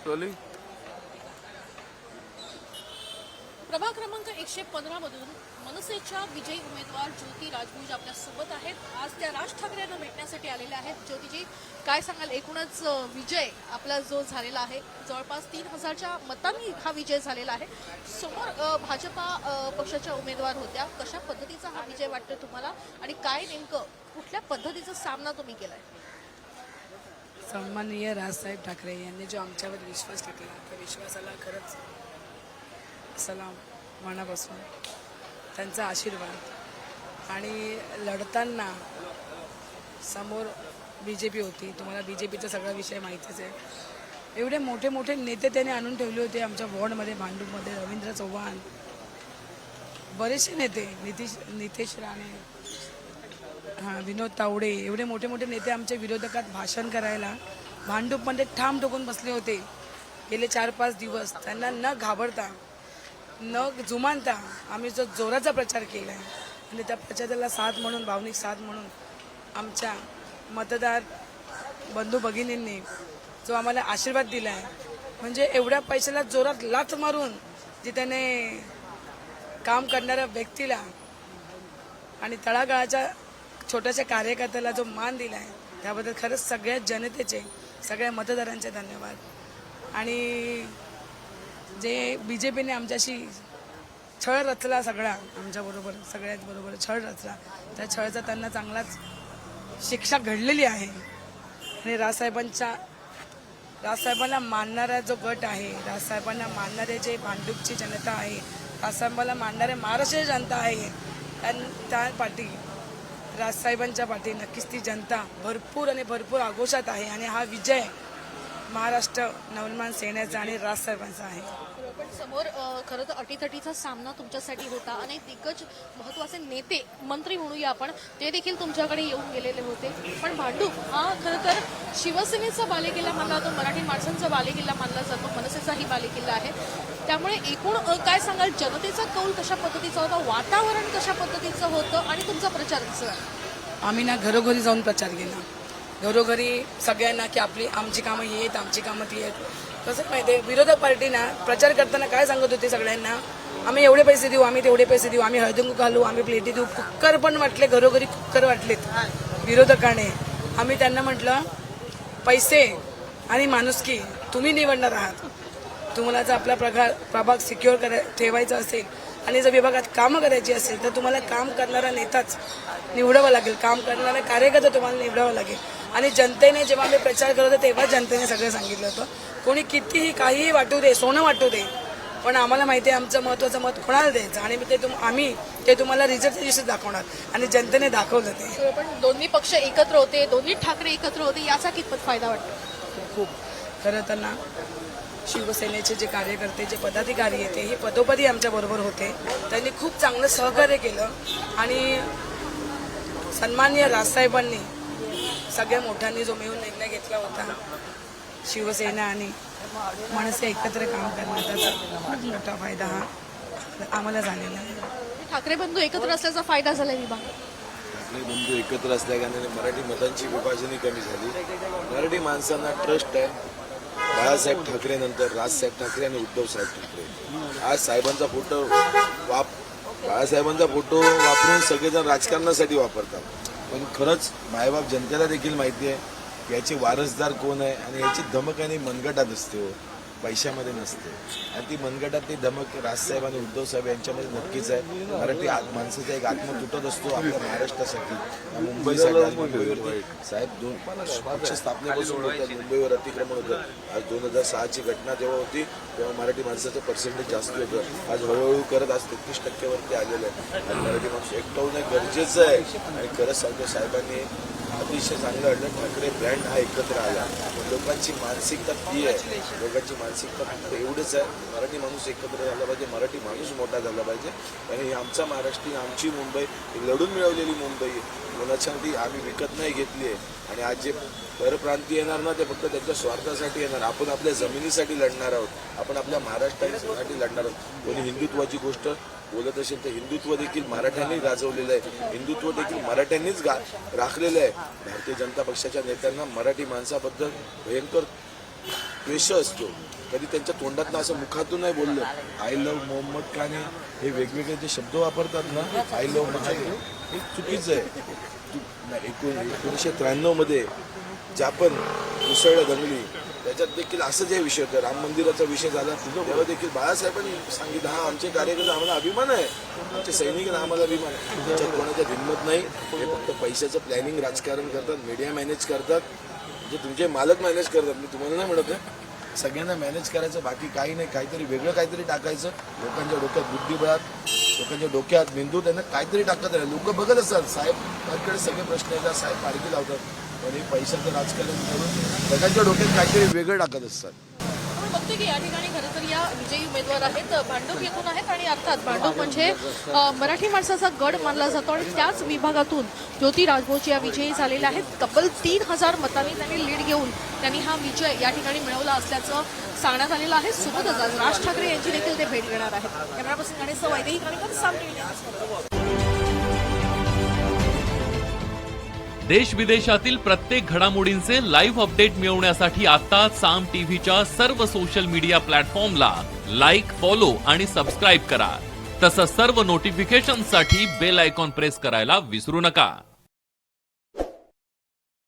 प्रभाग क्रमांक 115 मधून मनसेच्या विजयी उमेदवार ज्योती राजभुज आपल्या सोबत आहेत। आज त्या राज ठाकरेंना भेटण्यासाठी आलेल्या आहेत। ज्योतीजी, काय सांगाल? एकूणच विजय आपला जो झालेला आहे, जवळपास 3000च्या मतांनी हा विजय झालेला आहे। समोर भाजपा पक्षाच्या उमेदवार होत्या। कशा पद्धतीचा हा विजय वाटतो तुम्हाला आणि काय नेमकं कुठल्या पद्धतीचा सामना तुम्ही केलाय? सन्माननीय राजसाहेब ठाकरे यांनी जो आमच्यावर विश्वास टाकला त्या विश्वासाला खरंच सलाम मनापासून, त्यांचा आशीर्वाद। आणि लढताना समोर BJP होती, तुम्हाला BJPचा सगळा विषय माहितीच आहे। एवढे मोठे मोठे नेते त्याने आणून ठेवले होते आमच्या वॉर्डमध्ये, भांडूपमध्ये। रवींद्र चव्हाण, बरेचसे नेते, नितेश राणे, विनोद तावडे, एवढे मोठे मोठे नेते आमच्या विरोधकात भाषण करायला भांडूपमध्ये ठाम ठोकून बसले होते गेले 4-5 दिवस। त्यांना न घाबरता न जुमानता आम्ही जो जोराचा प्रचार केला आहे आणि त्या प्रचाराला साथ म्हणून, भावनिक साथ म्हणून आमच्या मतदार बंधू भगिनींनी जो आम्हाला आशीर्वाद दिला आहे, म्हणजे एवढ्या पैशाला जोरात लाथ मारून जे त्याने काम करणाऱ्या व्यक्तीला आणि तळागाळाच्या छोट्याशा कार्यकर्त्याला जो मान दिला आहे, त्याबद्दल खरंच सगळ्या जनतेचे, सगळ्या मतदारांचे धन्यवाद। आणि जे BJPने आमच्याशी छळ रचला, सगळा आमच्याबरोबर, सगळ्याच बरोबर छळ रचला, त्या छळाचा त्यांना चांगलाच शिक्षा घडलेली आहे। आणि राजसाहेबांना मानणारा जो गट आहे, राजसाहेबांना मानणारे जे भांडूपची जनता आहे, राजसाहेबांना मानणारे महाराष्ट्रीय जनता आहे, त्या पाठी, राजसाहेबांच्या पाठी नक्कीच ती जनता भरपूर आणि भरपूर आगोशात आहे। आणि हा विजय महाराष्ट्र नवनिर्माण सेनेचा आणि राजसाहेबांचा आहे। पण समोर खरं तर अटीतटीचा सामना तुमच्यासाठी होता। अनेक दिग्गज महत्त्वाचे नेते, मंत्री म्हणूया आपण, ते देखील तुमच्याकडे येऊन गेलेले होते। पण भांडूप हा खरं तर शिवसेनेचा बालेकिल्ला मानला जातो, मराठी माणसांचा बालेकिल्ला मानला जातो, मनसेचाही बालेकिल्ला आहे। त्यामुळे एकूण काय सांगाल, जनतेचा कौल कशा पद्धतीचा होता, वातावरण कशा पद्धतीचं होतं आणि तुमचा प्रचार कसा झाला? आम्ही ना घरोघरी जाऊन प्रचार केला, घरोघरी सगळ्यांना की आमची कामं ही आहेत, आमची कामं ती आहेत। कसं माहिती आहे, विरोधक पार्टीना प्रचार करताना काय सांगत होते सगळ्यांना, आम्ही एवढे पैसे देऊ, आम्ही तेवढे पैसे देऊ, आम्ही हळदीकुंकू घालू, आम्ही प्लेटी देऊ। कुक्कर पण वाटले, घरोघरी कुक्कर वाटलेत विरोधकाने। आम्ही त्यांना म्हटलं, पैसे आणि माणुसकी तुम्ही निवडणार आहात। तुम्हाला जर आपला प्रभाग सिक्युअर ठेवायचा असेल आणि जर विभागात कामं करायची असेल तर तुम्हाला काम करणारा नेताच निवडावा लागेल, काम करणारा कार्यकर्ता तुम्हाला निवडावा लागेल। आणि जनतेने जेव्हा आम्ही प्रचार करत होतो तेव्हा जनतेने सगळं सांगितलं होतं, कोणी कितीही काहीही वाटू दे, सोनं वाटू दे, पण आम्हाला माहिती आहे आमचं महत्त्वाचं मत कोणाला द्यायचं आणि आम्ही ते तुम्हाला रिझल्टच्या दिवशी दाखवणार। आणि जनतेने दाखवलं ते। पण दोन्ही पक्ष एकत्र होते, दोन्ही ठाकरे एकत्र होते, याचा कितपत फायदा वाटतो? खूप खरं तर ना, शिवसेनेचे जे कार्यकर्ते, जे पदाधिकारी आहेत, हे पदोपदी आमच्याबरोबर होते, त्यांनी खूप चांगलं सहकार्य केलं। आणि सन्माननीय राजसाहेबांनी सगळ्या मोठ्यांनी जो मिळून निर्णय घेतला होता, शिवसेना आणि मनसे एकत्र काम करण्याचा, खूप मोठा फायदा हा आम्हाला झालेला आहे। ठाकरे बंधू एकत्र असल्याचा फायदा झाला विभाग, ठाकरे बंधू एकत्र असल्याने मराठी मतांची विभाजनी कमी झाली। मराठी माणसांना ट्रस्ट आहे बाळासाहेब ठाकरे नंतर राजसाहेब ठाकरे आणि उद्धवसाहेब ठाकरे। आज साहेबांचा फोटो बाळासाहेबांचा फोटो वापरून सगळेजण राजकारणासाठी वापरतात, पण खरंच मायबाप जनतेला देखील माहिती आहे की याचे वारसदार कोण आहे आणि याची धमक आणि मनगटात असते, हो, पैशामध्ये नसते। आणि ती मनगटात धमक राजसाहेब आणि उद्धवसाहेब यांच्यामध्ये नक्कीच आहे। मराठी माणसाचा एक आत्मा तुटत असतो आपल्या महाराष्ट्रासाठी, मुंबईसाठी। मुंबईवरती साहेब पक्ष स्थापनेपासून होतात, मुंबईवर अतिक्रमण होतं। आज 2006ची घटना जेव्हा होती तेव्हा मराठी माणसाचं पर्सेंटेज जास्त होतं। आज हळूहळू करत आज 33% वरती आलेलं आहे। आणि मराठी माणूस एकटवणं गरजेचं आहे। आणि खरंच सांगतो, साहेबांनी अतिशय चांगलं घडलं, ठाकरे ब्रँड हा एकत्र आला। लोकांची मानसिकता ती आहे, लोकांची मानसिकता फक्त एवढंच आहे, मराठी माणूस एकत्र झाला पाहिजे, मराठी माणूस मोठा झाला पाहिजे। आणि आमचा महाराष्ट्र, आमची मुंबई लढून मिळवलेली मुंबई, कोणासाठी आम्ही विकत नाही घेतली आहे। आणि आज जे परप्रांतीय येणार ना, ते फक्त त्यांच्या स्वार्थासाठी येणार। आपण आपल्या जमिनीसाठी लढणार आहोत, आपण आपल्या महाराष्ट्रासाठी लढणार आहोत। कोणी हिंदुत्वाची गोष्ट बोलत असेल तर हिंदुत्व देखील मराठ्यांनी गाजवलेलं आहे, हिंदुत्व देखील मराठ्यांनीच राखलेलं आहे। भारतीय जनता पक्षाच्या नेत्यांना मराठी माणसाबद्दल भयंकर द्वेष असतो. कधी त्यांच्या तोंडातनं असं मुखातून नाही बोललं आय लव्ह मोहम्मद खान हे वेगवेगळे जे शब्द वापरतात ना, आय लव्ह महादेव, हे चुकीचं आहे. 1993 मध्ये ज्या पण मुसळ दंगली त्याच्यात देखील असं जे विषय होतं, राम मंदिराचा विषय झाला तेव्हा देखील बाळासाहेबांनी सांगितलं हा आमचे कार्यकर्ते आम्हाला अभिमान आहे, आमचे सैनिकांना आम्हाला अभिमान आहे. त्याच्यात कोणाच्या हिंमत नाही. हे फक्त पैशाचं प्लॅनिंग राजकारण करतात, मीडिया मॅनेज करतात, म्हणजे तुमचे मालक मॅनेज करतात. मी तुम्हाला नाही म्हणत आहे सगळ्यांना मॅनेज करायचं, बाकी काही नाही. काहीतरी वेगळं काहीतरी टाकायचं, लोकांच्या डोक्यात बुद्धिबळात, लोकांच्या डोक्यात मेंदू त्यांना काहीतरी टाकत आहे. लोक बघत असतात साहेबांकडे सगळे प्रश्न येतात, साहेब पाडकी लावतात, पण हे पैशाचं राजकारण करून सगळ्यांच्या डोक्यात काहीतरी वेगळं टाकत असतात. आपण बघतोय की या ठिकाणी खरं तर या विजयी उमेदवार आहेत, भांडूप येथून आहेत आणि अर्थात भांडूप म्हणजे मराठी माणसाचा गड मानला जातो आणि त्याच विभागातून ज्योती राजभोज या विजयी झालेल्या आहेत. तब्बल 3000 मतांनी त्यांनी लीड घेऊन त्यांनी हा विजय या ठिकाणी मिळवला असल्याचं सांगण्यात आलेलं आहे. सोबतच आज राज ठाकरे यांची देखील ते भेट घेणार आहेत. कॅमेरा पर्सन गणेश वैदेही काणेकर, साम टीव्ही न्यूज. देश विदेशातील प्रत्येक घडामोडींचे लाईव्ह अपडेट मिळवण्यासाठी आता साम टीव्हीच्या सर्व सोशल मीडिया प्लॅटफॉर्मला लाईक, फॉलो आणि सबस्क्राईब करा. तसंच सर्व नोटिफिकेशनसाठी बेल आयकॉन प्रेस करायला विसरू नका.